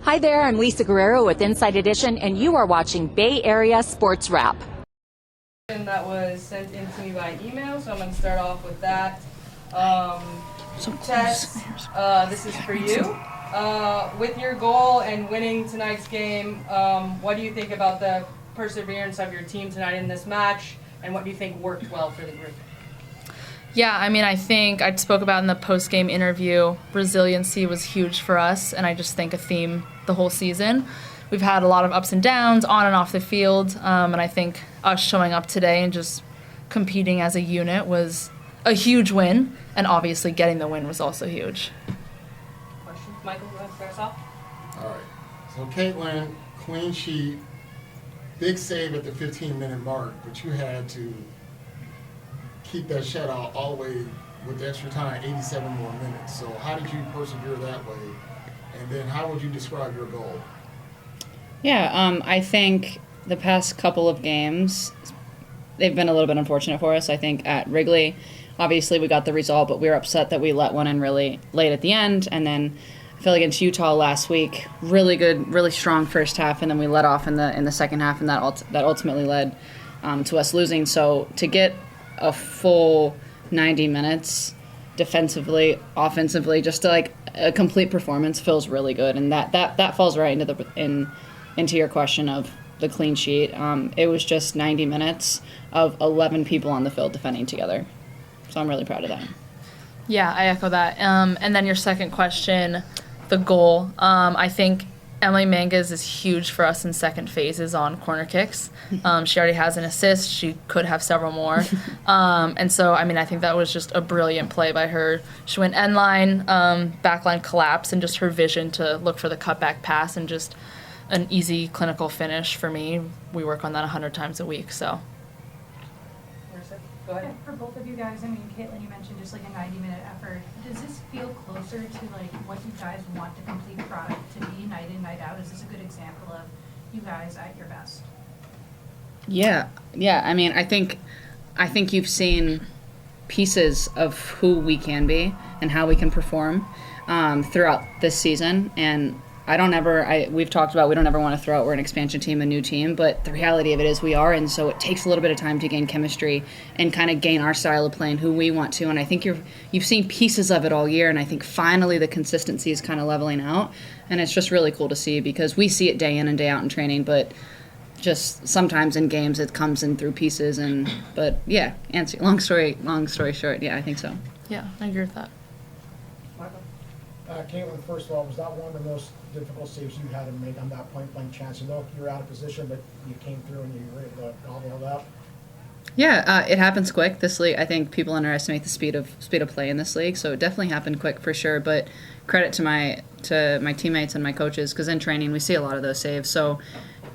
Hi there, I'm Lisa Guerrero with Inside Edition, and you are watching Bay Area Sports Wrap. That was sent in to me by email, so I'm going to start off with that. Tess, this is for you. With your goal and winning tonight's game, what do you think about the perseverance of your team tonight in this match, and what do you think worked well for the group? Yeah, I mean, I think I spoke about in the post-game interview, resiliency was huge for us, and I just think a theme the whole season. We've had a lot of ups and downs on and off the field, and I think us showing up today and just competing as a unit was a huge win, and obviously getting the win was also huge. Question? Michael, you want to start us off? All right. So, Katelyn, clean sheet, big save at the 15-minute mark, but you had to keep that shutout all the way with the extra time, 87 more minutes. So how did you persevere that way? And then how would you describe your goal? Yeah, I think the past couple of games, they've been a little bit unfortunate for us. I think at Wrigley, obviously we got the result, but we were upset that we let one in really late at the end. And then I feel against Utah last week, really good, really strong first half, and then we let off in the second half, and that ultimately led to us losing. So to get a full 90 minutes defensively, offensively, just to like a complete performance feels really good, and that falls right into your question of the clean sheet. It was just 90 minutes of 11 people on the field defending together, so I'm really proud of that. Yeah, I echo that. And then your second question, the goal. I think Emily Mangas is huge for us in second phases on corner kicks. She already has an assist. She could have several more. And so, I mean, I think that was just a brilliant play by her. She went end line, back line collapse, and just her vision to look for the cutback pass and just an easy clinical finish for me. We work on that 100 times a week, so. Go ahead. For both of you guys, I mean, Katelyn, you mentioned just like a 90-minute effort. Does this feel closer to like what you guys want the complete product to be night in, night out? Is this a good example of you guys at your best? Yeah. I mean, I think you've seen pieces of who we can be and how we can perform throughout this season. And we've talked about we don't ever want to throw out we're an expansion team, a new team, but the reality of it is we are, and so it takes a little bit of time to gain chemistry and kind of gain our style of playing, who we want to. And I think you've seen pieces of it all year, and I think finally the consistency is kind of leveling out, and it's just really cool to see because we see it day in and day out in training, but just sometimes in games it comes in through pieces. But yeah, long story short, yeah, I think so. Yeah, I agree with that. Katelyn, first of all, was that one of the most difficult saves you had to make on that point-blank chance? You know you were out of position, but you came through and you were able to gobble it up. Yeah, it happens quick. This league, I think people underestimate the speed of play in this league, so it definitely happened quick for sure. But credit to my teammates and my coaches, because in training we see a lot of those saves. So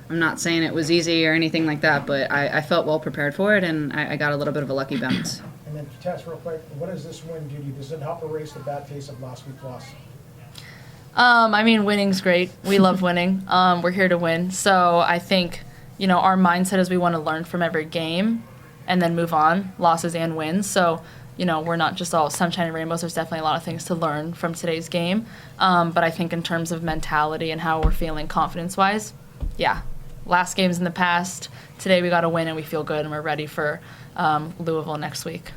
I'm not saying it was easy or anything like that, but I felt well prepared for it, and I got a little bit of a lucky bounce. And then, Tess, real quick, what does this win do to you? Does it help erase the bad taste of last week's loss? I mean, winning's great. We love winning. We're here to win. So I think, our mindset is we want to learn from every game and then move on, losses and wins. So, we're not just all sunshine and rainbows. There's definitely a lot of things to learn from today's game. But I think in terms of mentality and how we're feeling confidence-wise, yeah, last game's in the past. Today we got to win and we feel good and we're ready for Louisville next week.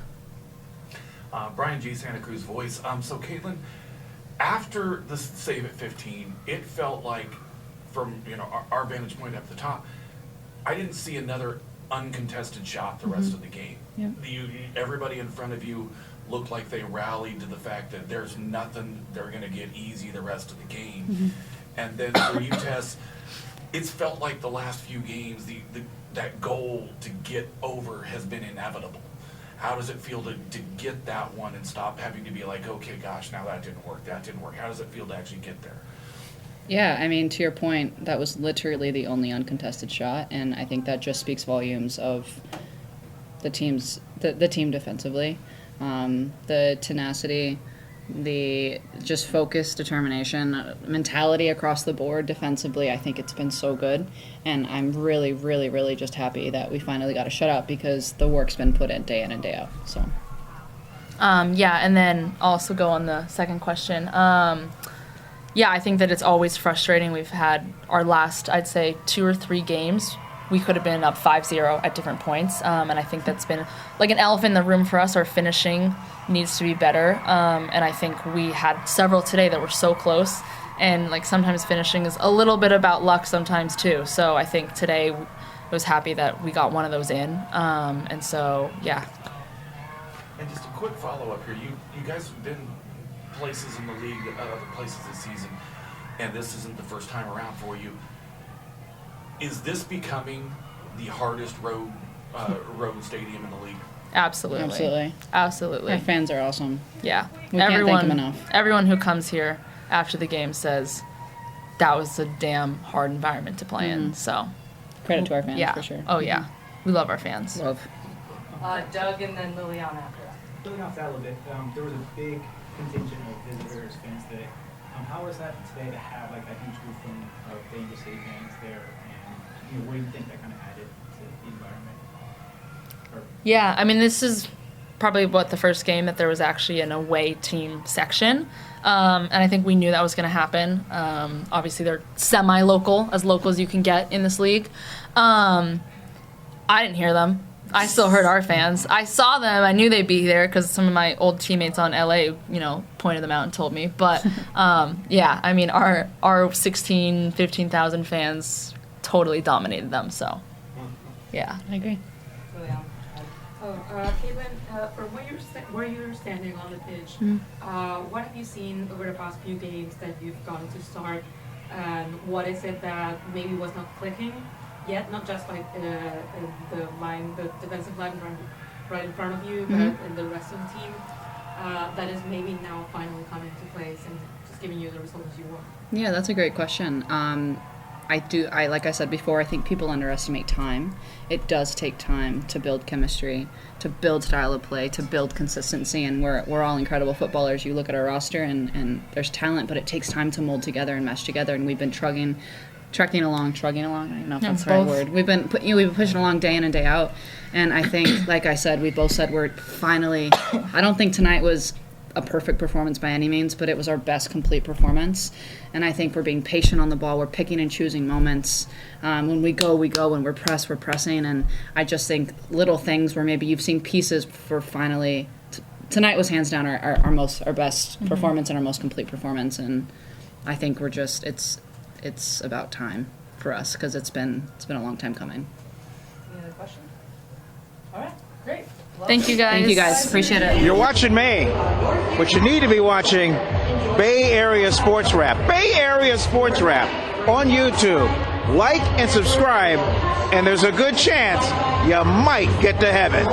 Brian G. Santa Cruz Voice. So, Katelyn, after the save at 15, it felt like, from our vantage point up the top, I didn't see another uncontested shot the rest of the game. Yeah. Everybody in front of you looked like they rallied to the fact that there's nothing they're going to get easy the rest of the game. Mm-hmm. And then for you, Tess, it's felt like the last few games, that goal to get over has been inevitable. How does it feel to get that one and stop having to be like, okay, gosh, now that didn't work. How does it feel to actually get there? Yeah, I mean, to your point, that was literally the only uncontested shot, and I think that just speaks volumes of the team defensively, the tenacity, the just focus, determination, mentality across the board defensively. I think it's been so good, and I'm really, really, really just happy that we finally got a shutout because the work's been put in and day out. So. Yeah, and then I'll also go on the second question. yeah, I think that it's always frustrating. We've had our last, I'd say, 2 or 3 games. We could have been up 5-0 at different points, and I think that's been like an elephant in the room for us. Our finishing needs to be better, and I think we had several today that were so close, and like sometimes finishing is a little bit about luck sometimes too. So I think today I was happy that we got one of those in, and so yeah. And just a quick follow-up here. You guys have been places in the league, other places this season, and this isn't the first time around for you. Is this becoming the hardest road stadium in the league? Absolutely. Our fans are awesome. Yeah. We can't thank them enough. Everyone who comes here after the game says that was a damn hard environment to play in. So Credit to our fans, yeah. for sure. Oh yeah. We love our fans. Love. Doug and then Liliana after that. Building off that a little bit, there was a big contingent of visitors, fans today. How was that today to have like that huge group of Danger City fans there, and what do you think that kind of added to the environment? Yeah, I mean, this is probably the first game that there was actually an away team section, and I think we knew that was going to happen. Obviously, they're semi-local, as local as you can get in this league. I didn't hear them. I still heard our fans. I saw them. I knew they'd be there because some of my old teammates on LA, pointed them out and told me. But yeah, I mean, our 16, 15,000 fans totally dominated them. So yeah, I agree. Katelyn, from where you're standing on the pitch, what have you seen over the past few games that you've gotten to start, and what is it that maybe was not clicking yet? Not just like the defensive line right in front of you, but in the rest of the team, that is maybe now finally coming to place and just giving you the results you want. Yeah, that's a great question. Like I said before, I think people underestimate time. It does take time to build chemistry, to build style of play, to build consistency, and we're all incredible footballers. You look at our roster and there's talent, but it takes time to mold together and mesh together, and we've been trucking along, I don't know if that's the right word. We've been pushing along day in and day out, and I think, like I said, we both said we're finally, I don't think tonight was a perfect performance by any means, but it was our best complete performance. And I think we're being patient on the ball. We're picking and choosing moments. When we go. When we're pressed, we're pressing. And I just think little things where maybe you've seen pieces for finally. Tonight was hands down our best performance and our most complete performance. And I think we're just it's about time for us because it's been a long time coming. Any other questions? All right, great. Thank you guys. Thank you guys. Appreciate it. You're watching me, but you need to be watching Bay Area Sports Wrap. Bay Area Sports Wrap on YouTube. Like and subscribe, and there's a good chance you might get to heaven.